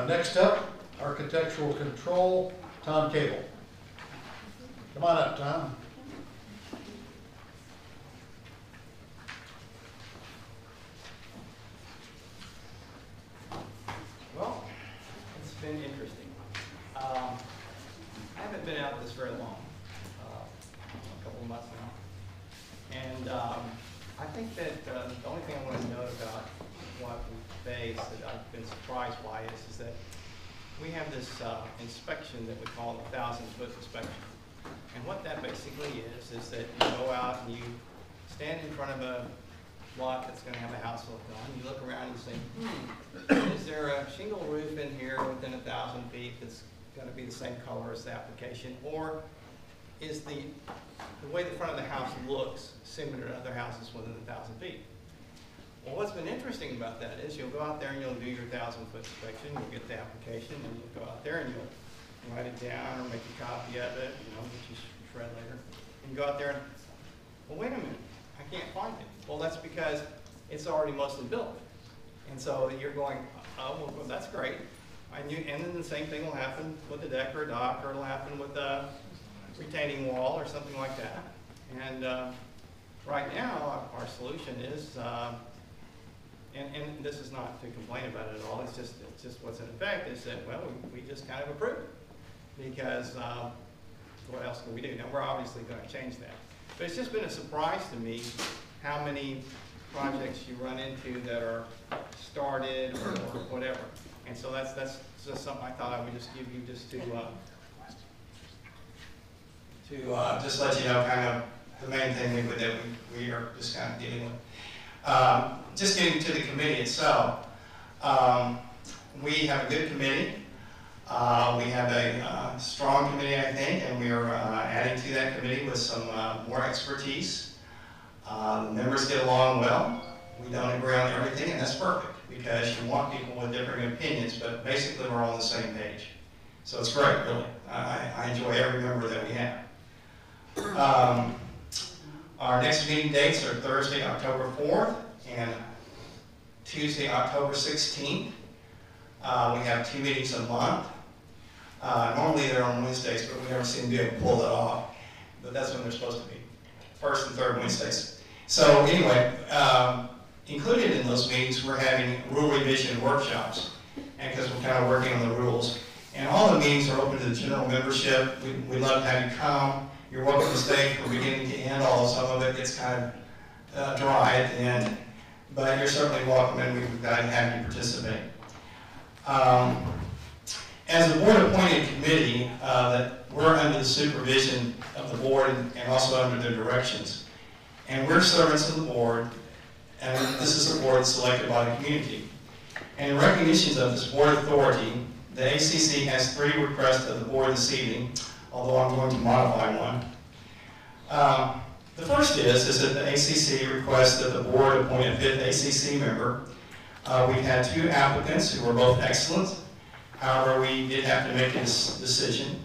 Next up, architectural control, Tom Cable. Come on up, Tom. Well, it's been interesting. I haven't been out this very long, a couple of months now. And I think that the only thing I want to note about what we face that I've been surprised by is that we have this inspection that we call the 1,000-foot inspection. And what that basically is that you go out and you stand in front of a lot that's going to have a house look on. You look around and say, is there a shingle roof in here within 1,000 feet that's going to be the same color as the application? Or is the way the front of the house looks similar to other houses within 1,000 feet? Well, what's been interesting about that is you'll go out there and you'll do your 1,000-foot inspection, you'll get the application, and you'll go out there and you'll write it down or make a copy of it, which you shred later. And you go out there and, well, wait a minute, I can't find it. Well, that's because it's already mostly built. And so you're going, oh, well, that's great. And then the same thing will happen with a deck or a dock, or it'll happen with a retaining wall or something like that. And right now, our solution is, and this is not to complain about it at all, it's just what's in effect, is that, well, we just kind of approve it. Because what else can we do? Now, we're obviously going to change that. But it's just been a surprise to me how many projects you run into that are started or whatever. And so that's just something I thought I would just give you just to just let you know kind of the main thing that we are just kind of dealing with. Just getting to the committee itself, we have a good committee. We have a strong committee, I think, and we are adding to that committee with some more expertise. The members get along well. We don't agree on everything, and that's perfect because you want people with different opinions, but basically we're all on the same page. So it's great, really. I enjoy every member that we have. Our next meeting dates are Thursday, October 4th, and Tuesday, October 16th. We have 2 meetings a month. Normally they're on Wednesdays, but we never seem to be able to pull that off. But that's when they're supposed to be, first and third Wednesdays. So anyway, included in those meetings, we're having rule revision workshops, and because we're kind of working on the rules. And all the meetings are open to the general membership. We'd love to have you come. You're welcome to stay from beginning to end, although some of it gets kind of dry at the end. But you're certainly welcome, and we'd be glad to have you participate. As a board-appointed committee, that we're under the supervision of the board and also under their directions. And we're servants of the board, and this is a board selected by the community. And in recognition of this board authority, the ACC has 3 requests of the board this evening, although I'm going to modify one. The first is that the ACC requests that the board appoint a 5th ACC member. We've had 2 applicants who were both excellent. However, we did have to make a decision.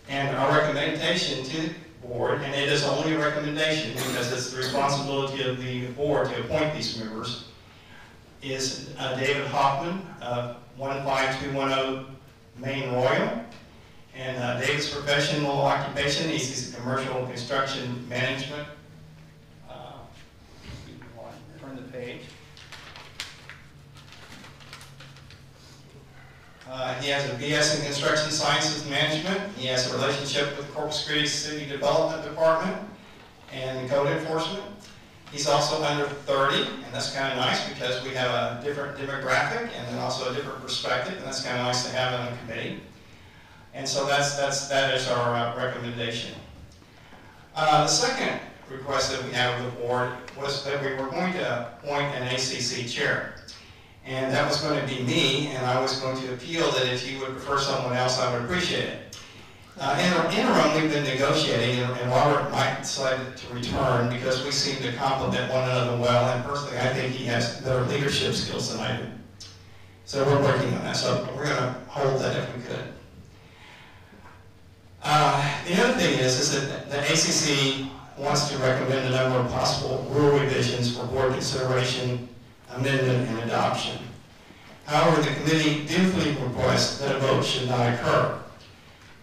And our recommendation to the board, and it is only a recommendation because it's the responsibility of the board to appoint these members, is David Hoffman of 15210 Main Royal. And David's professional occupation, he's a commercial construction management. Turn the page. He has a BS in Construction Sciences Management. He has a relationship with Corpus Christi City Development Department and Code Enforcement. He's also under 30, and that's kind of nice because we have a different demographic and then also a different perspective, and that's kind of nice to have on the committee. And so that is our recommendation. The second request that we have of the board was that we were going to appoint an ACC chair. And that was going to be me, and I was going to appeal that if you would prefer someone else, I would appreciate it. In the interim, we've been negotiating, and Robert and I decided to return because we seem to complement one another well, and personally, I think he has better leadership skills than I do. So we're working on that, so we're going to hold that if we could. The other thing is that the ACC wants to recommend a number of possible rule revisions for board consideration, amendment, and adoption. However, the committee dutifully requests that a vote should not occur.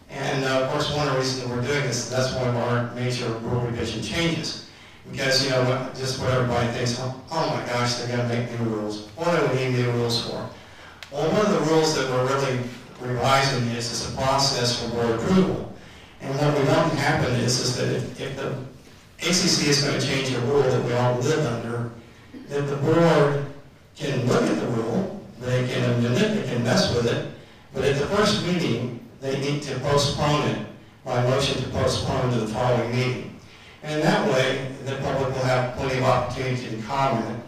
And of course, one of the reasons that we're doing this, that's one of our major rule revision changes. Because, you know, just what everybody thinks, oh my gosh, they're going to make new rules. What do we need new rules for? Well, one of the rules that we're really revising is a process for board approval. And what we want to happen is that if the ACC is going to change a rule that we all live under, that the board can look at the rule, they can amend it, they can mess with it, but at the first meeting, they need to postpone it by motion to postpone to the following meeting. And that way, the public will have plenty of opportunity to comment.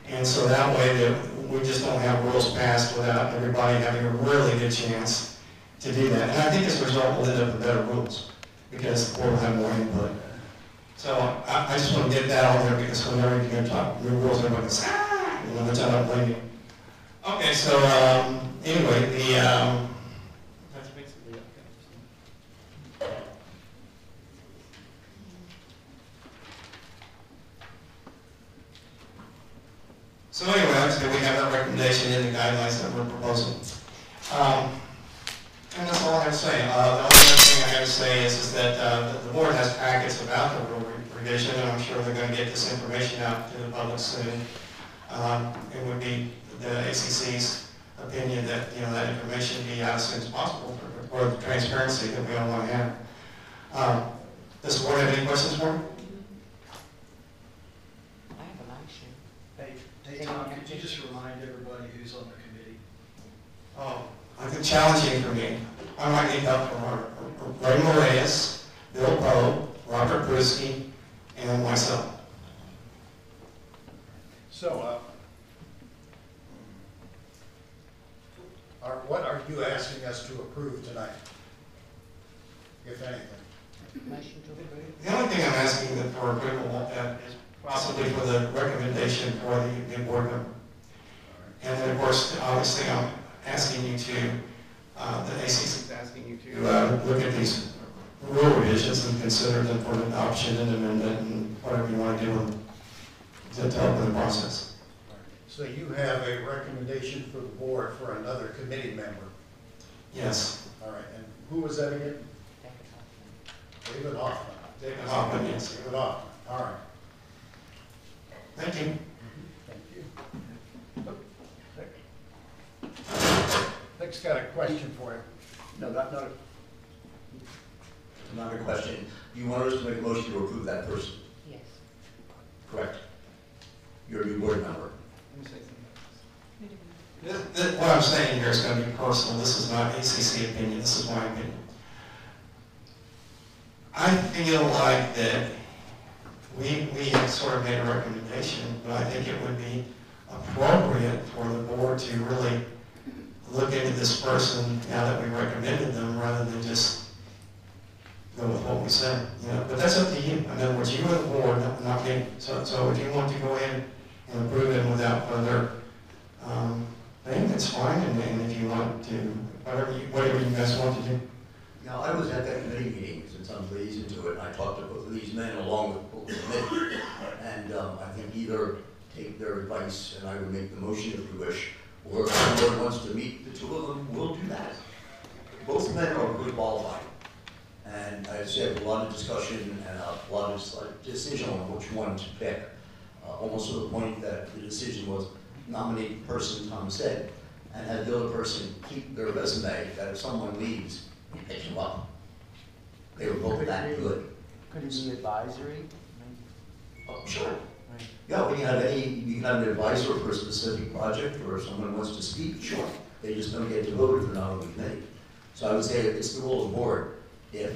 And so that way, we just don't have rules passed without everybody having a really good chance to do that. And I think as a result, we'll end up with better rules because the board will have more input. So I just want to get that out there because whenever you're going to talk new rules, everybody goes, ah, you know, which I don't blame you. Okay, so anyway, That's basically it. So anyway, like I said, we have that recommendation in the guidelines that we're proposing. And that's all I have to say. The only other thing I have to say is that the board has packets about the rule revision, and I'm sure they're going to get this information out to the public soon. It would be the ACC's opinion that, you know, that information be out as soon as possible for the transparency that we all want to have. Does the board have any questions for me? I have a motion. Hey, Tom, could you just remind everybody who's on the committee? Oh, I think challenging for me. I might need help from Ray Moraes, Bill Poe, Robert Brusky, and myself. So, what are you asking us to approve tonight, if anything? Motion to approve. The only thing I'm asking for approval is possibly for the recommendation for the board member. And then, of course, obviously, I'm asking you to, the ACC is asking you to look at these rule revisions and consider them for adoption and amendment and whatever you want to do to help in the process. So you have a recommendation for the board for another committee member. Yes. All right, and who was that again? David Hoffman. David Hoffman, yes. David Hoffman, all right. Thank you. Thank you. Nick's got a question for you. No, not. Not a question. You want us to make a motion to approve that person? Yes. Correct. You're a new board member. Let me say something. What I'm saying here is going to be personal. This is not ACC opinion. This is my opinion. I feel like that we have sort of made a recommendation, but I think it would be appropriate for the board to really look into this person now that we recommended them rather than just go with what we said. You know, but that's up to you. In other words, you are the board, not me. So if you want to go ahead and approve him without further thing, that's fine. And if you want to, whatever you guys want to do. Now, I was at that committee meeting, since I'm liaison to it, and I talked to both of these men along with both the committee. And I think either take their advice, and I would make the motion if you wish, or if the board wants to meet the two of them, we'll do that. Both men are good qualified. And I said, a lot of discussion and a lot of decision on which one to pick. Almost to the point that the decision was nominate the person Tom said, and have the other person keep their resume, that if someone leaves, you pick him up. They were both that good. Could it be advisory? Oh, sure. Right. Yeah, when you can have an advisor for a specific project, or if someone wants to speak, sure. They just don't get to vote if they're not on the committee. So I would say it's the role of the board. If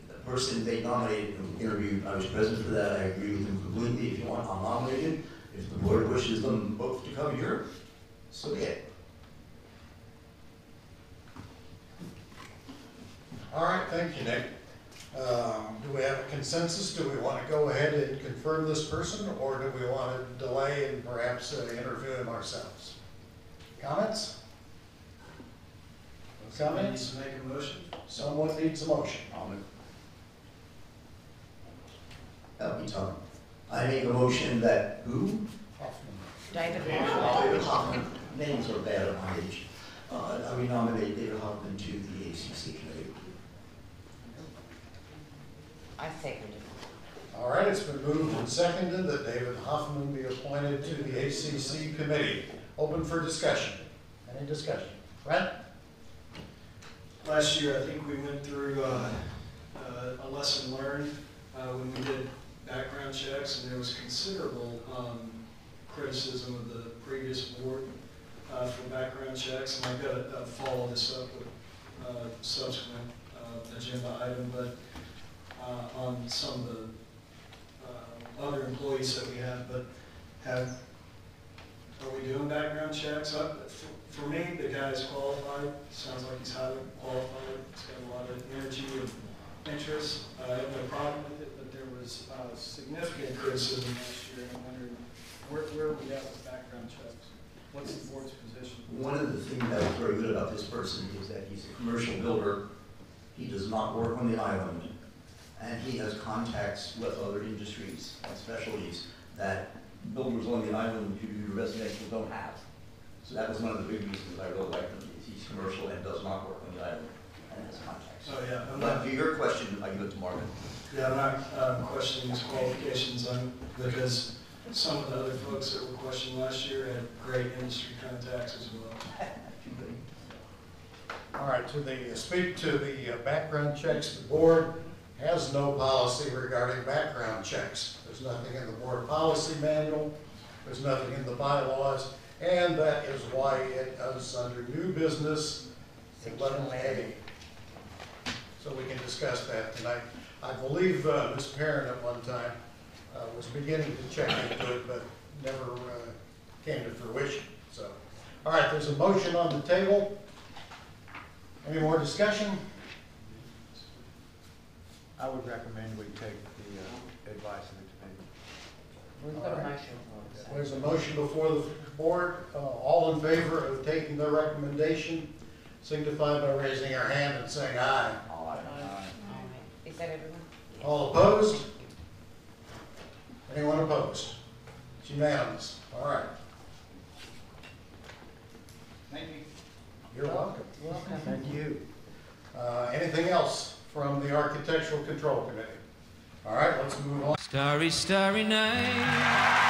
the person they nominated and interviewed, I was present for that, I agree with them completely. If you want, I'm nominated. If the board wishes them both to come here, so be it. All right, thank you, Nick. Do we have a consensus? Do we want to go ahead and confirm this person, or do we want to delay and perhaps interview him ourselves? Comments? No comments? Make a motion? Someone needs a motion. That'll be tough. I make a motion that who? Hoffman. David David Hoffman. Hoffman names are bad at my age. I would nominate David Hoffman to the ACC committee. I second it. All right, it's been moved and seconded that David Hoffman be appointed to the ACC committee. Open for discussion. Any discussion? Brent? Last year, I think we went through a lesson learned when we did background checks, and there was considerable criticism of the previous board for background checks, and I've got to follow this up with a subsequent agenda item, but on some of the other employees that we have, but are we doing background checks? For me, the guy is qualified, sounds like he's highly qualified, he's got a lot of energy and interest. I have no problem with it, but there was significant criticism last year, and I wondered, where are we at with background checks? What's the board's position? One of the things that is very good about this person is that he's a commercial builder. He does not work on the island, and he has contacts with other industries and specialties that builders on the island who do residential don't have. So that was one of the big reasons I really liked him, is he's commercial and does not work on the island and has contacts. Oh, yeah. But to your question, I give it to Marvin. Yeah, I'm not questioning his qualifications because some of the other folks that were questioned last year had great industry contacts as well. All right, speak to the background checks. The board has no policy regarding background checks. There's nothing in the board policy manual, there's nothing in the bylaws, and that is why it is under new business 11A. So we can discuss that tonight. I believe Ms. Perrin at one time was beginning to check into it, but never came to fruition. So, all right, there's a motion on the table. Any more discussion? I would recommend we take the advice of the committee. We've got a motion for it. There's a motion before the board. All in favor of taking the recommendation, signify by raising your hand and saying aye. Is that everyone? All opposed? Anyone opposed? It's unanimous. All right. Thank you. You're welcome. Welcome. Thank you. Anything else from the Architectural Control Committee? All right, let's move on. Starry, starry night.